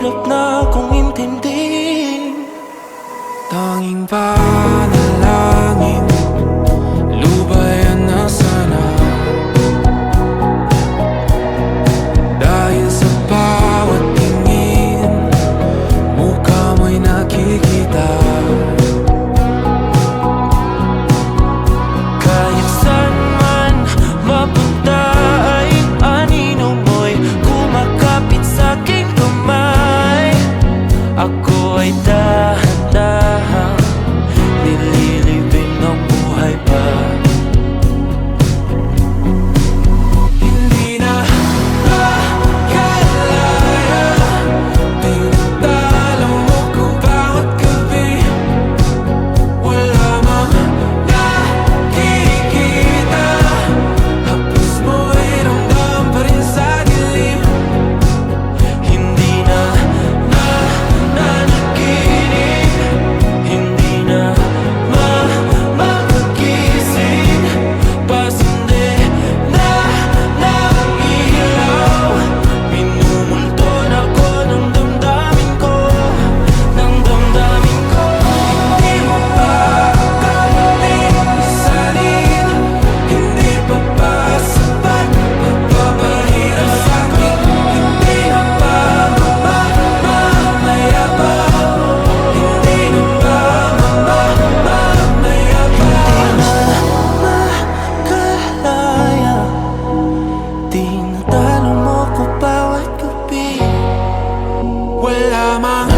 hirap na akong intindihin. Tanging panalangin, lubayan na sana. Dahil sa bawat tingin, mukha mo'y nakikita. Kahit saan man mapunta ay anino mo'y kumakapit sa'king kamay. Ako ay dahan-dahang nililibing ng buhay pa. Hindi na makalaya, tinatalo mo ko bawat gabi. Wala mang nakikita, hapos mo'y ramdam pa rin sa dilim. Hindi na nananaginip, hindi na makagising. Pasindi na ng ilaw, minumulton ako ng damdamin ko, ng damdamin ko. Hindi mo pa akalain salin, hindi pa ba sapat magpapahirap sa'kin? Hindi na ba mamamaya pa? Hindi na ba mamamaya pa? Makalaya, tinatalo mo ko bawat gabi. Wala mang